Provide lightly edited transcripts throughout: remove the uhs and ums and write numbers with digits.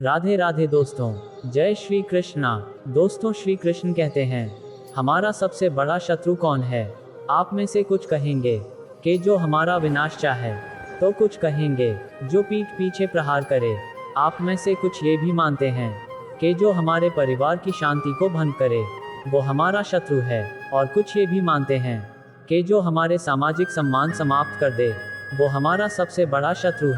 राधे राधे दोस्तों, जय श्री कृष्णा। दोस्तों, श्री कृष्ण कहते हैं, हमारा सबसे बड़ा शत्रु कौन है? आप में से कुछ कहेंगे कि जो हमारा विनाश चाहे, तो कुछ कहेंगे जो पीठ पीछे प्रहार करे। आप में से कुछ ये भी मानते हैं कि जो हमारे परिवार की शांति को भंग करे, वो हमारा शत्रु है। और कुछ ये भी मानते हैं कि जो हमारे सामाजिक सम्मान समाप्त कर दे, वो हमारा सबसे बड़ा शत्रु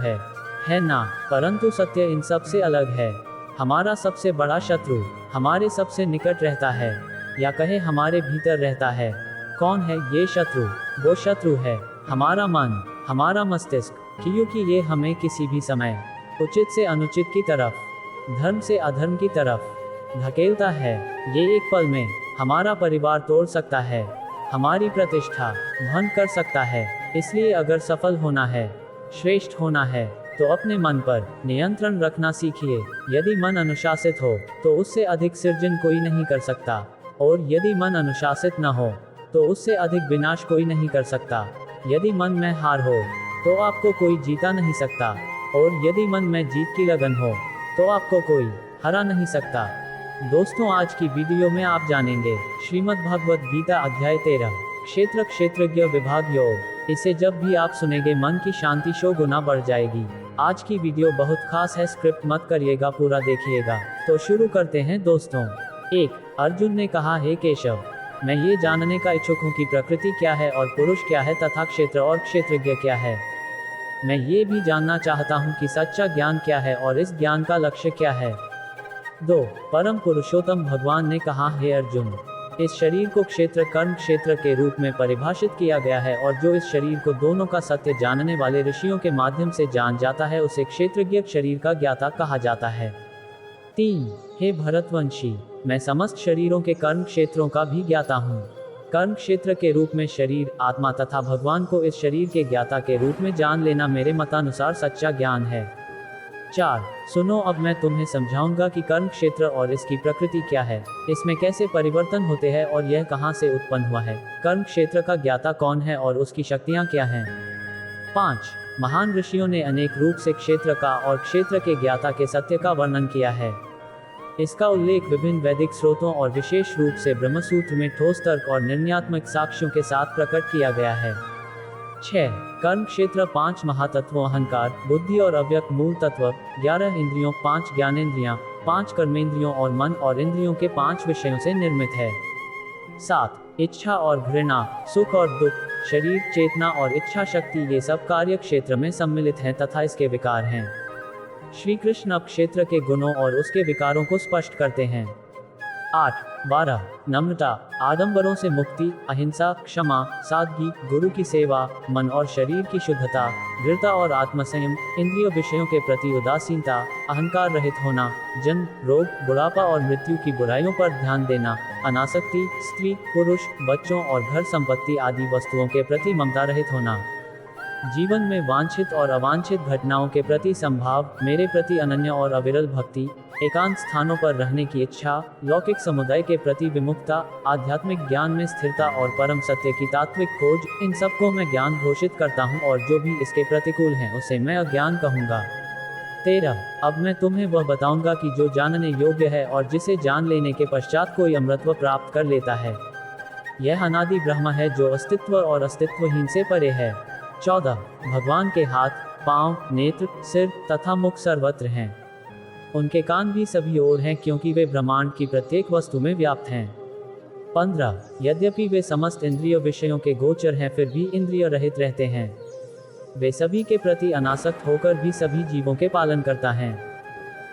है ना? परंतु सत्य इन सब से अलग है। हमारा सबसे बड़ा शत्रु हमारे सबसे निकट रहता है, या कहे हमारे भीतर रहता है। कौन है ये शत्रु? वो शत्रु है हमारा मन, हमारा मस्तिष्क, क्योंकि ये हमें किसी भी समय उचित से अनुचित की तरफ, धर्म से अधर्म की तरफ धकेलता है। ये एक पल में हमारा परिवार तोड़ सकता है, हमारी प्रतिष्ठा भंग कर सकता है। इसलिए अगर सफल होना है, श्रेष्ठ होना है, तो अपने मन पर नियंत्रण रखना सीखिए। यदि मन अनुशासित हो, तो उससे अधिक सृजन कोई नहीं कर सकता, और यदि मन अनुशासित न हो, तो उससे अधिक विनाश कोई नहीं कर सकता। यदि मन में हार हो, तो आपको कोई जीता नहीं सकता, और यदि मन में जीत की लगन हो, तो आपको कोई हरा नहीं सकता। दोस्तों, आज की वीडियो में आप जानेंगे श्रीमद् भगवद गीता अध्याय 13, क्षेत्र क्षेत्रज्ञ विभाग योग। इसे जब भी आप सुनेंगे, मन की शांति 100 गुना बढ़ जाएगी। आज की वीडियो बहुत खास है, स्क्रिप्ट मत करिएगा, पूरा देखिएगा। तो शुरू करते हैं दोस्तों। 1. अर्जुन ने कहा, हे केशव, मैं ये जानने का इच्छुक हूँ कि प्रकृति क्या है और पुरुष क्या है तथा क्षेत्र और क्षेत्रज्ञ क्या है। मैं ये भी जानना चाहता हूँ कि सच्चा ज्ञान क्या है और इस ज्ञान का लक्ष्य क्या है। 2. परम पुरुषोत्तम भगवान ने कहा, हे अर्जुन, इस शरीर को क्षेत्र कर्म क्षेत्र के रूप में परिभाषित किया गया है, और जो इस शरीर को दोनों का सत्य जानने वाले ऋषियों के माध्यम से जान जाता है, उसे क्षेत्रज्ञ शरीर का ज्ञाता कहा जाता है। 3. हे भरतवंशी, मैं समस्त शरीरों के कर्म क्षेत्रों का भी ज्ञाता हूँ। कर्म क्षेत्र के रूप में शरीर, आत्मा तथा भगवान को इस शरीर के ज्ञाता के रूप में जान लेना मेरे मतानुसार सच्चा ज्ञान है। 4. सुनो, अब मैं तुम्हें समझाऊंगा कि कर्म क्षेत्र और इसकी प्रकृति क्या है, इसमें कैसे परिवर्तन होते हैं और यह कहां से उत्पन्न हुआ है। कर्म क्षेत्र का ज्ञाता कौन है और उसकी शक्तियां क्या हैं। 5. महान ऋषियों ने अनेक रूप से क्षेत्र का और क्षेत्र के ज्ञाता के सत्य का वर्णन किया है। इसका उल्लेख विभिन्न वैदिक स्रोतों और विशेष रूप से ब्रह्मसूत्र में ठोस तर्क और निर्णयात्मक साक्ष्यों के साथ प्रकट किया गया है। 6. कर्म क्षेत्र 5 महातत्वों अहंकार, बुद्धि और अव्यक्त मूल तत्व, 11 इंद्रियों, 5 ज्ञानेंद्रियां, 5 कर्मेंद्रियों और मन और इंद्रियों के 5 विषयों से निर्मित है। 7. इच्छा और घृणा, सुख और दुख, शरीर, चेतना और इच्छा शक्ति, ये सब कार्य क्षेत्र में सम्मिलित हैं तथा इसके विकार हैं। श्री कृष्ण अब क्षेत्र के गुणों और उसके विकारों को स्पष्ट करते हैं। 8. 12. नम्रता, आडंबरों से मुक्ति, अहिंसा, क्षमा, सादगी, गुरु की सेवा, मन और शरीर की शुद्धता, दृढ़ता और आत्मसंयम, इंद्रिय विषयों के प्रति उदासीनता, अहंकार रहित होना, जन्म, रोग, बुढ़ापा और मृत्यु की बुराइयों पर ध्यान देना, अनासक्ति, स्त्री, पुरुष, बच्चों और घर संपत्ति आदि वस्तुओं के प्रति ममता रहित होना, जीवन में वांछित और अवांछित घटनाओं के प्रति संभाव, मेरे प्रति अनन्य और अविरल भक्ति, एकांत स्थानों पर रहने की इच्छा, लौकिक समुदाय के प्रति विमुखता, आध्यात्मिक ज्ञान में स्थिरता और परम सत्य की तात्विक खोज, इन सबको मैं ज्ञान घोषित करता हूँ, और जो भी इसके प्रतिकूल हैं उसे मैं अज्ञान कहूँगा। 13. अब मैं तुम्हें वह बताऊंगा कि जो जानने योग्य है और जिसे जान लेने के पश्चात कोई अमृतत्व प्राप्त कर लेता है। यह अनादि ब्रह्म है जो अस्तित्व और अस्तित्वहीन से परे है। 14. भगवान के हाथ, पांव, नेत्र, सिर तथा मुख सर्वत्र हैं। उनके कान भी सभी ओर हैं, क्योंकि वे ब्रह्मांड की प्रत्येक वस्तु में व्याप्त हैं। 15. यद्यपि वे समस्त इंद्रिय विषयों के गोचर हैं, फिर भी इंद्रिय रहित रहते हैं। वे सभी के प्रति अनासक्त होकर भी सभी जीवों के पालन करता है।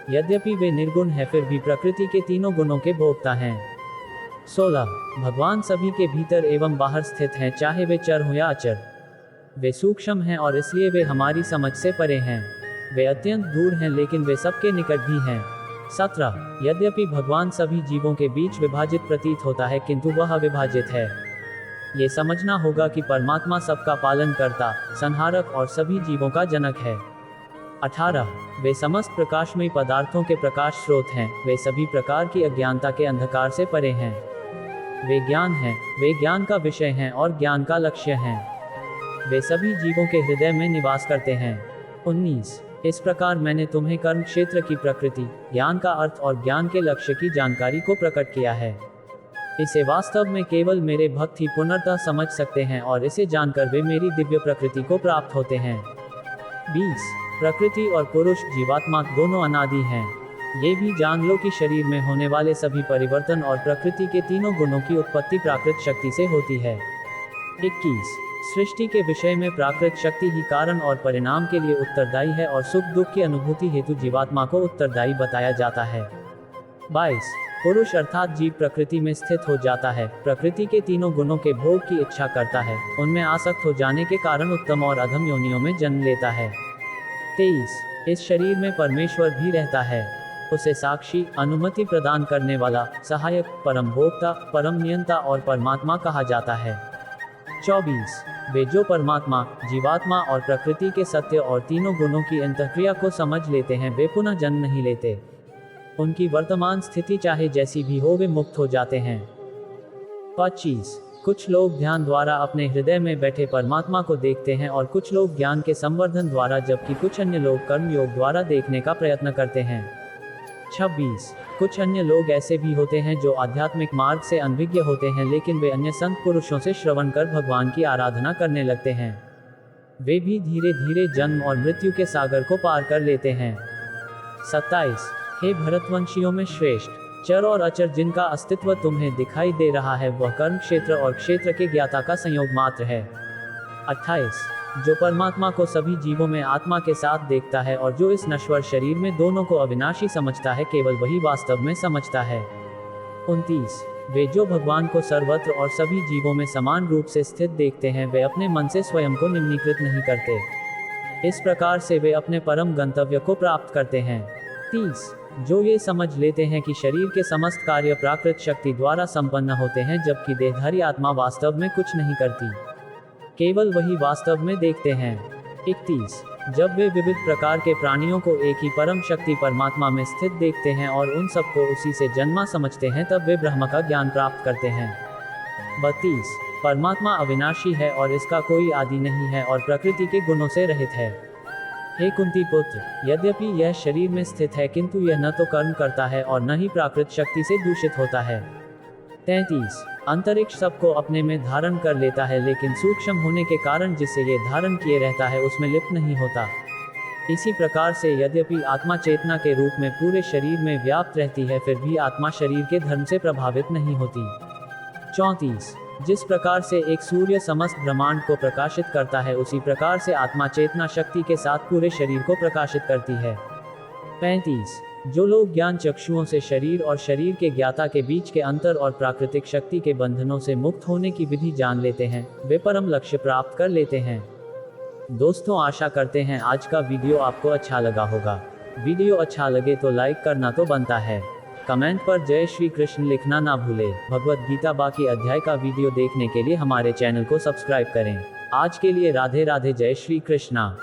यद्यपि वे निर्गुण है, फिर भी प्रकृति के तीनों गुणों के भोक्ता हैं। 16. भगवान सभी के भीतर एवं बाहर स्थित हैं, चाहे वे चर हो या अचर। वे सूक्ष्म हैं और इसलिए वे हमारी समझ से परे हैं। वे अत्यंत दूर हैं, लेकिन वे सबके निकट भी हैं। 17. यद्यपि भगवान सभी जीवों के बीच विभाजित प्रतीत होता है, किंतु वह अविभाजित है। ये समझना होगा कि परमात्मा सबका पालन करता, संहारक और सभी जीवों का जनक है। 18. वे समस्त प्रकाशमयी पदार्थों के प्रकाश स्रोत हैं। वे सभी प्रकार की अज्ञानता के अंधकार से परे हैं। वे ज्ञान हैं, वे ज्ञान का विषय हैं और ज्ञान का लक्ष्य हैं। वे सभी जीवों के हृदय में निवास करते हैं। 19. इस प्रकार मैंने तुम्हें कर्म क्षेत्र की प्रकृति, ज्ञान का अर्थ और ज्ञान के लक्ष्य की जानकारी को प्रकट किया है। इसे वास्तव में केवल मेरे भक्त ही पूर्णतः समझ सकते हैं और इसे जानकर वे मेरी दिव्य प्रकृति को प्राप्त होते हैं। 20 प्रकृति और पुरुष जीवात्मा दोनों अनादि हैं। ये भी जान लो कि शरीर में होने वाले सभी परिवर्तन और प्रकृति के तीनों गुणों की उत्पत्ति प्राकृत शक्ति से होती है। 21 सृष्टि के विषय में प्राकृत शक्ति ही कारण और परिणाम के लिए उत्तरदायी है और सुख दुख की अनुभूति हेतु जीवात्मा को उत्तरदायी बताया जाता है। 22 पुरुष अर्थात जीव प्रकृति में स्थित हो जाता है, प्रकृति के तीनों गुणों के भोग की इच्छा करता है, उनमें आसक्त हो जाने के कारण उत्तम और अधम योनियों में जन्म लेता है। 23 इस शरीर में परमेश्वर भी रहता है, उसे साक्षी, अनुमति प्रदान करने वाला, सहायक, परम भोक्ता, परम नियंता और परमात्मा कहा जाता है। 24 वे जो परमात्मा, जीवात्मा और प्रकृति के सत्य और तीनों गुणों की अंतःक्रिया को समझ लेते हैं वे पुनः जन्म नहीं लेते। उनकी वर्तमान स्थिति चाहे जैसी भी हो वे मुक्त हो जाते हैं। 25 कुछ लोग ध्यान द्वारा अपने हृदय में बैठे परमात्मा को देखते हैं और कुछ लोग ज्ञान के संवर्धन द्वारा, जबकि कुछ अन्य लोग कर्म योग द्वारा देखने का प्रयत्न करते हैं। 26 कुछ अन्य लोग ऐसे भी होते हैं जो आध्यात्मिक मार्ग से अनभिज्ञ होते हैं, लेकिन वे अन्य संत पुरुषों से श्रवण कर भगवान की आराधना करने लगते हैं। वे भी धीरे धीरे जन्म और मृत्यु के सागर को पार कर लेते हैं। 27 हे भरतवंशियों में श्रेष्ठ, चर और अचर जिनका अस्तित्व तुम्हें दिखाई दे रहा है वह कर्म क्षेत्र और क्षेत्र के ज्ञाता का संयोग मात्र है। 28 जो परमात्मा को सभी जीवों में आत्मा के साथ देखता है और जो इस नश्वर शरीर में दोनों को अविनाशी समझता है, केवल वही वास्तव में समझता है। 29 वे जो भगवान को सर्वत्र और सभी जीवों में समान रूप से स्थित देखते हैं वे अपने मन से स्वयं को निम्नीकृत नहीं करते। इस प्रकार से वे अपने परम गंतव्य को प्राप्त करते हैं। 30 जो ये समझ लेते हैं कि शरीर के समस्त कार्य प्राकृत शक्ति द्वारा संपन्न होते हैं, जबकि देहधारी आत्मा वास्तव में कुछ नहीं करती, केवल वही वास्तव में देखते हैं। 31 जब वे विविध प्रकार के प्राणियों को एक ही परम शक्ति परमात्मा में स्थित देखते हैं और उन सबको उसी से जन्मा समझते हैं, तब वे ब्रह्म का ज्ञान प्राप्त करते हैं। 32 परमात्मा अविनाशी है और इसका कोई आदि नहीं है और प्रकृति के गुणों से रहित है। हे कुंती पुत्र, यद्यपि यह शरीर में स्थित है किंतु यह न तो कर्म करता है और न ही प्राकृत शक्ति से दूषित होता है। 33 अंतरिक्ष सबको अपने में धारण कर लेता है, लेकिन सूक्ष्म होने के कारण जिसे ये धारण किए रहता है उसमें लिप्त नहीं होता। इसी प्रकार से यद्यपि आत्मा चेतना के रूप में पूरे शरीर में व्याप्त रहती है, फिर भी आत्मा शरीर के धर्म से प्रभावित नहीं होती। 34 जिस प्रकार से एक सूर्य समस्त ब्रह्मांड को प्रकाशित करता है, उसी प्रकार से आत्मा चेतना शक्ति के साथ पूरे शरीर को प्रकाशित करती है। 35 जो लोग ज्ञान चक्षुओं से शरीर और शरीर के ज्ञाता के बीच के अंतर और प्राकृतिक शक्ति के बंधनों से मुक्त होने की विधि जान लेते हैं, वे परम लक्ष्य प्राप्त कर लेते हैं। दोस्तों, आशा करते हैं आज का वीडियो आपको अच्छा लगा होगा। वीडियो अच्छा लगे तो लाइक करना तो बनता है। कमेंट पर जय श्री कृष्ण लिखना ना भूले। भगवत गीता बाकी अध्याय का वीडियो देखने के लिए हमारे चैनल को सब्सक्राइब करें। आज के लिए राधे राधे, जय श्री कृष्णा।